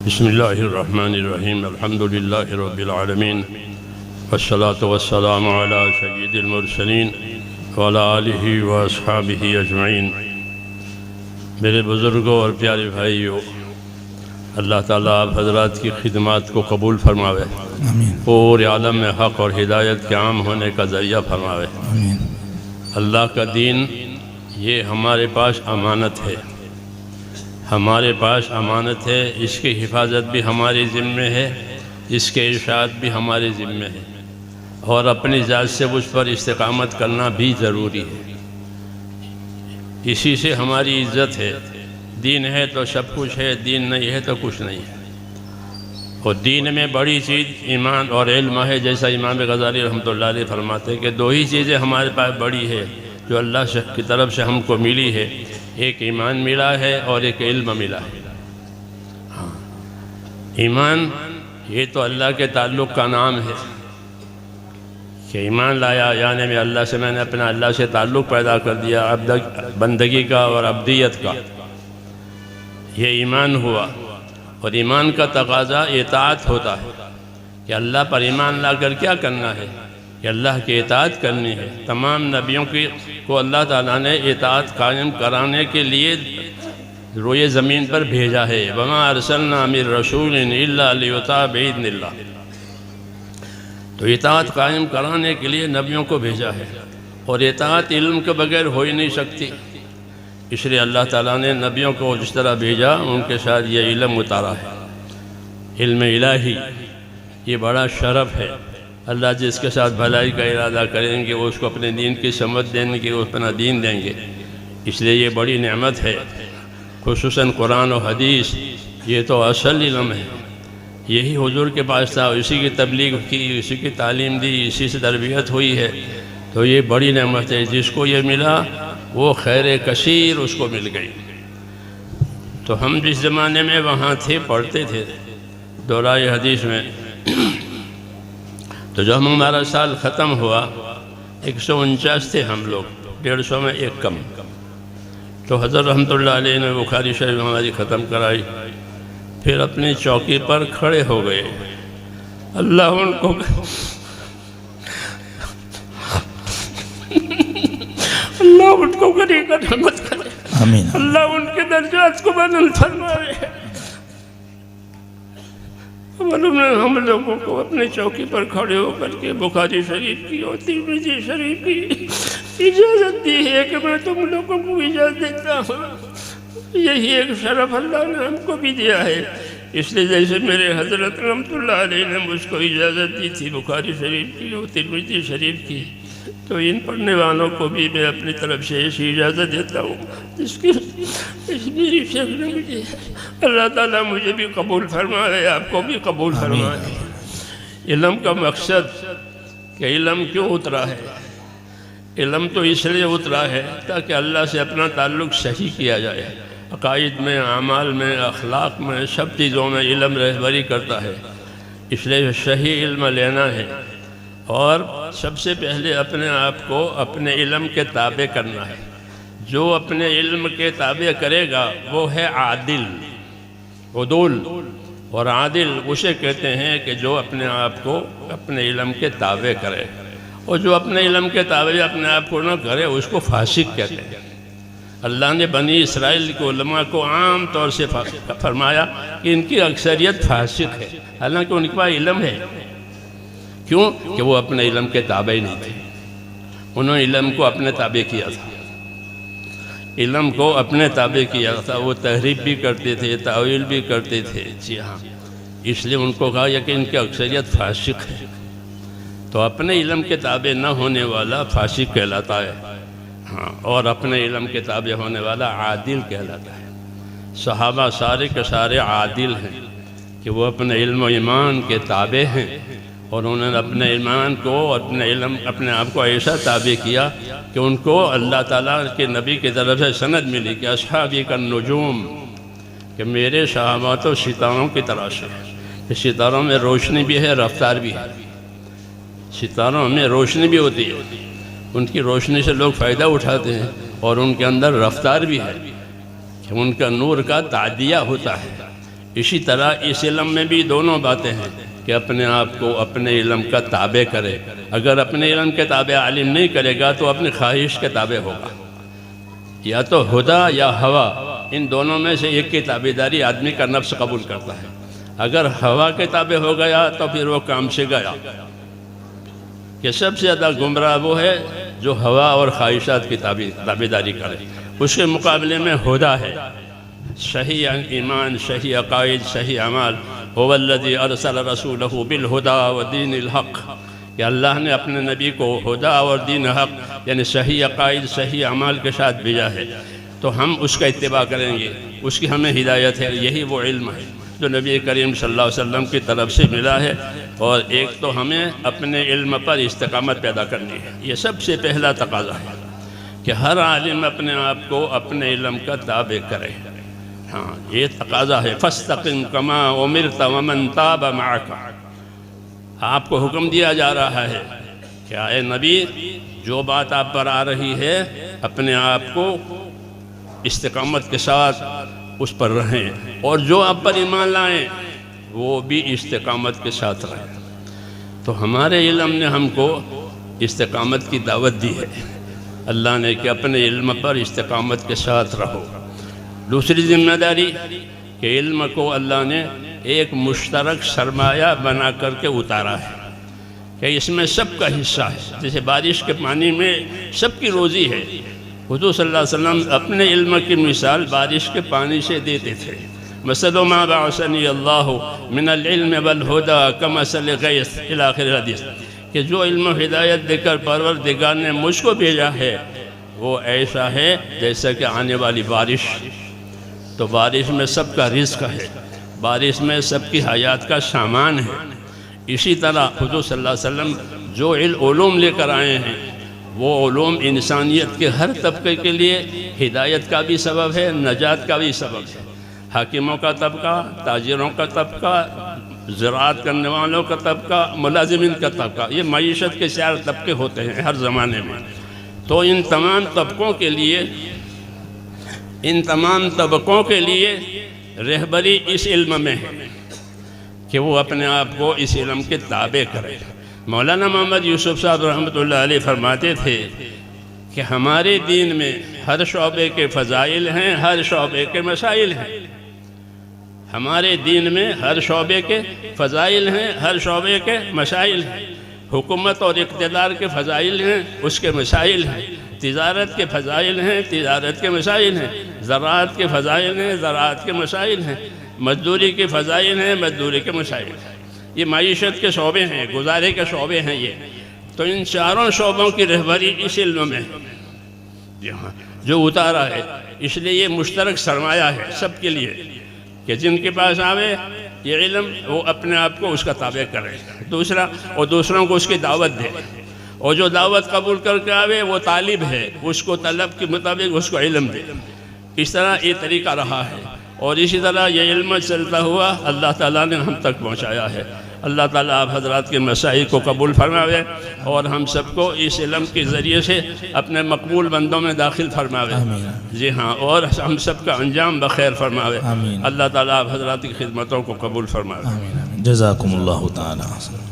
بسم اللہ الرحمن الرحیم الحمد للہ رب العالمین والصلاة والسلام علی سید المرسلین وعلی آلہ واصحابہ اجمعین۔ میرے بزرگوں اور پیارے بھائیوں، اللہ تعالیٰ آپ حضرات کی خدمات کو قبول فرماوے، پورے عالم میں حق اور ہدایت کے عام ہونے کا ذریعہ فرماوے۔ اللہ کا دین یہ ہمارے پاس امانت ہے، ہمارے پاس امانت ہے، اس کی حفاظت بھی ہمارے ذمہ ہے، اس کے ارشاد بھی ہمارے ذمہ ہے، اور اپنی ذات سے اس پر استقامت کرنا بھی ضروری ہے۔ اسی سے ہماری عزت ہے۔ دین ہے تو سب کچھ ہے، دین نہیں ہے تو کچھ نہیں ہے۔ اور دین میں بڑی چیز ایمان اور علم ہے، جیسا امام غزالی رحمۃ اللہ علیہ فرماتے ہیں کہ دو ہی چیزیں ہمارے پاس بڑی ہے جو اللہ کی طرف سے ہم کو ملی ہے، ایک ایمان ملا ہے اور ایک علم ملا ہے۔ ایمان یہ تو اللہ کے تعلق کا نام ہے کہ ایمان لایا، یعنی میں نے اپنا اللہ سے تعلق پیدا کر دیا، بندگی کا اور عبدیت کا، یہ ایمان ہوا۔ اور ایمان کا تقاضا اطاعت ہوتا ہے کہ اللہ پر ایمان لا کر کیا کرنا ہے، کہ اللہ کی اطاعت کرنی ہے۔ تمام نبیوں کو اللہ تعالیٰ نے اطاعت قائم کرانے کے لیے روئے زمین پر بھیجا ہے۔ وَمَا أَرْسَلْنَا مِن رَسُولٍ إِلَّا لِيُطَاعَ بِإِذْنِ اللَّهِ، تو اطاعت قائم کرانے کے لیے نبیوں کو بھیجا ہے، اور اطاعت علم کے بغیر ہو ہی نہیں سکتی۔ اس لیے اللہ تعالیٰ نے نبیوں کو جس طرح بھیجا، ان کے ساتھ یہ علم اتارا ہے، علم الہی۔ یہ بڑا شرف ہے۔ اللہ جس کے ساتھ بھلائی کا ارادہ کریں گے، وہ اس کو اپنے دین کی سمجھ دیں گے، وہ اپنا دین دیں گے۔ اس لیے یہ بڑی نعمت ہے، خصوصاً قرآن و حدیث، یہ تو اصل علم ہے۔ یہی حضور کے پاس تھا، اسی کی تبلیغ کی، اسی کی تعلیم دی، اسی سے تربیت ہوئی ہے، تو یہ بڑی نعمت ہے۔ جس کو یہ ملا وہ خیر کثیر اس کو مل گئی۔ تو ہم جس زمانے میں وہاں تھے، پڑھتے تھے دورہ حدیث میں، تو جب ہمارا سال ختم ہوا، 149 تھے ہم لوگ، 150 میں ایک کم، تو حضرت رحمۃ اللہ علیہ نے بخاری شریف ہماری ختم کرائی، پھر اپنی چوکی پر کھڑے ہو گئے۔ اللہ ان کو غنی کا رحمت کرے، آمین۔ اللہ ان کے درجات کو بلند فرمائے۔ ہم لوگوں کو اپنی چوکی پر کھڑے ہو کر کے بخاری شریف کی اور ترمذی شریف کی اجازت دی ہے کہ میں تم لوگوں کو اجازت دیتا ہوں۔ یہی ایک شرف اللہ نے ہم کو بھی دیا ہے۔ اس لیے جیسے میرے حضرت رحمۃ اللہ علیہ نے مجھ کو اجازت دی تھی بخاری شریف کی اور ترمذی شریف کی، تو ان پڑھنے والوں کو بھی میں اپنی طرف سے ایسی اجازت دیتا ہوں جس کی میری شیخ نے مجھے۔ اللہ تعالیٰ مجھے بھی قبول فرمائے، آپ کو بھی قبول فرمائے۔ علم کا مقصد کہ علم کیوں اترا ہے؟ علم تو اس لیے اترا ہے تاکہ اللہ سے اپنا تعلق صحیح کیا جائے۔ عقائد میں، اعمال میں، اخلاق میں، سب چیزوں میں علم رہبری کرتا ہے۔ اس لیے صحیح علم لینا ہے، اور سب سے پہلے اپنے آپ کو اپنے علم کے تابع کرنا ہے۔ جو اپنے علم کے تابع کرے گا وہ ہے عادل، عدول۔ اور عادل اسے کہتے ہیں کہ جو اپنے آپ کو اپنے علم کے تابع کرے، اور جو اپنے علم کے تابع اپنے آپ کو نہ کرے اس کو فاسق کہتے ہیں۔ اللہ نے بنی اسرائیل کے علماء کو عام طور سے فرمایا کہ ان کی اکثریت فاسق ہے، حالانکہ ان کے پاس علم ہے۔ کیوں؟ کہ وہ اپنے علم کے تابع نہیں تھے، انہوں نے علم کو اپنے تابع کیا تھا، علم کو اپنے تابع کیا تھا۔ وہ تحریف بھی کرتے تھے، تاویل بھی کرتے تھے، جی ہاں۔ اس لیے ان کو کہا کہ ان کی اکثریت فاسق ہے۔ تو اپنے علم کے تابع نہ ہونے والا فاسق کہلاتا ہے، ہاں، اور اپنے علم کے تابع ہونے والا عادل کہلاتا ہے۔ صحابہ سارے کے سارے عادل ہیں کہ وہ اپنے علم و ایمان کے تابع ہیں، اور انہوں نے اپنے ایمان کو، اپنے علم، اپنے آپ کو ایسا تابع کیا کہ ان کو اللہ تعالیٰ کے نبی کی طرف سے سند ملی کہ اصحابی کا نجوم، کہ میرے صحابہ تو ستاروں کی طرح سے، کہ ستاروں میں روشنی بھی ہے، رفتار بھی ہے۔ ستاروں میں روشنی بھی ہوتی ہے، ان کی روشنی سے لوگ فائدہ اٹھاتے ہیں، اور ان کے اندر رفتار بھی ہے کہ ان کا نور کا تعدیہ ہوتا ہے۔ اسی طرح اس علم میں بھی دونوں باتیں ہیں کہ اپنے آپ کو اپنے علم کا تابع کرے. اگر اپنے علم کے تابع عالم نہیں کرے گا تو اپنی خواہش کے تابع ہوگا. یا تو ہدا یا ہوا، ان دونوں میں سے ایک کی تابعداری آدمی کا نفس قبول کرتا ہے. اگر ہوا کے تابع ہو گیا تو پھر وہ کام سے گیا. کہ سب سے زیادہ گمراہ وہ ہے جو ہوا اور خواہشات کی تابعداری کرے. اس کے مقابلے میں ہدا ہے، صحیح ایمان، صحیح عقائد، صحیح اعمال. هو الذی ارسل رسولہ بالہدی ودین الحق، کہ اللہ نے اپنے نبی کو ہدا اور دین حق یعنی صحیح عقائد، صحیح اعمال کے ساتھ بھیجا ہے. تو ہم اس کا اتباع کریں گے، اس کی ہمیں ہدایت ہے. یہی وہ علم ہے جو نبی کریم صلی اللہ علیہ وسلم کی طرف سے ملا ہے. اور ایک تو ہمیں اپنے علم پر استقامت پیدا کرنی ہے. یہ سب سے پہلا تقاضا ہے کہ ہر عالم اپنے آپ کو اپنے علم کا تابع کرے. ہاں، یہ تقاضا ہے. فاستقم کما امرت ومن تاب معک. آپ کو حکم دیا جا رہا ہے کہ اے نبی، جو بات آپ پر آ رہی ہے اپنے آپ کو استقامت کے ساتھ اس پر رہیں، اور جو آپ پر ایمان لائیں وہ بھی استقامت کے ساتھ رہیں. تو ہمارے علم نے ہم کو استقامت کی دعوت دی ہے. اللہ نے کہ اپنے علم پر استقامت کے ساتھ رہو. دوسری ذمہ داری کہ علم کو اللہ نے ایک مشترک سرمایہ بنا کر کے اتارا ہے کہ اس میں سب کا حصہ ہے. جیسے بارش کے پانی میں سب کی روزی ہے. حضور صلی اللہ علیہ وسلم اپنے علم کی مثال بارش کے پانی سے دیتے تھے. مثل ما بعثنی اللہ من العلم والہدی کمثل غیث الی آخر الحدیث، کہ جو علم و ہدایت دے کر پروردگار نے مجھ کو بھیجا ہے وہ ایسا ہے جیسا کہ آنے والی بارش. تو بارش میں سب کا رزق ہے، بارش میں سب کی حیات کا سامان ہے. اسی طرح حضور صلی اللہ علیہ وسلم جو علوم لے کر آئے ہیں وہ علوم انسانیت کے ہر طبقے کے لیے ہدایت کا بھی سبب ہے، نجات کا بھی سبب ہے. حاکموں کا طبقہ، تاجروں کا طبقہ، زراعت کرنے والوں کا طبقہ، ملازمین کا طبقہ، یہ معیشت کے 4 طبقے ہوتے ہیں ہر زمانے میں. تو ان تمام طبقوں کے لیے رہبری اس علم میں ہے کہ وہ اپنے آپ کو اس علم کے تابع کرے. مولانا محمد یوسف صاحب رحمۃ اللہ علیہ فرماتے تھے کہ ہمارے دین میں ہر شعبے کے فضائل ہیں، ہر شعبے کے مسائل ہیں. ہمارے دین میں ہر شعبے کے فضائل ہیں، ہر شعبے کے مسائل ہیں. حکومت اور اقتدار کے فضائل ہیں، اس کے مسائل ہیں. تجارت کے فضائل ہیں، تجارت کے مسائل ہیں. زراعت کے فضائل ہیں، زراعت کے مسائل ہیں. مزدوری کے فضائل ہیں، مزدوری کے مسائل ہیں. یہ معیشت کے شعبے ہیں، گزارے کے شعبے ہیں. یہ تو ان 4 شعبوں کی رہبری اس علم میں جو اتارا ہے. اس لیے یہ مشترک سرمایہ ہے سب کے لیے کہ جن کے پاس آوے یہ علم وہ اپنے آپ کو اس کا تابع کرے. دوسرا، اور دوسروں کو اس کی دعوت دے، اور جو دعوت قبول کر کے آوے وہ طالب ہے، اس کو طلب کے مطابق اس کو علم دے. اس طرح یہ طریقہ رہا ہے، اور اسی طرح یہ علم چلتا ہوا اللہ تعالیٰ نے ہم تک پہنچایا ہے. اللہ تعالیٰ آپ حضرات کے مسائل کو قبول فرماوے اور ہم سب کو اس علم کے ذریعے سے اپنے مقبول بندوں میں داخل فرماوے. جی ہاں، اور ہم سب کا انجام بخیر فرماوے. اللہ تعالیٰ آپ حضرات کی خدمتوں کو قبول فرماوے. جزاکم اللہ تعالی.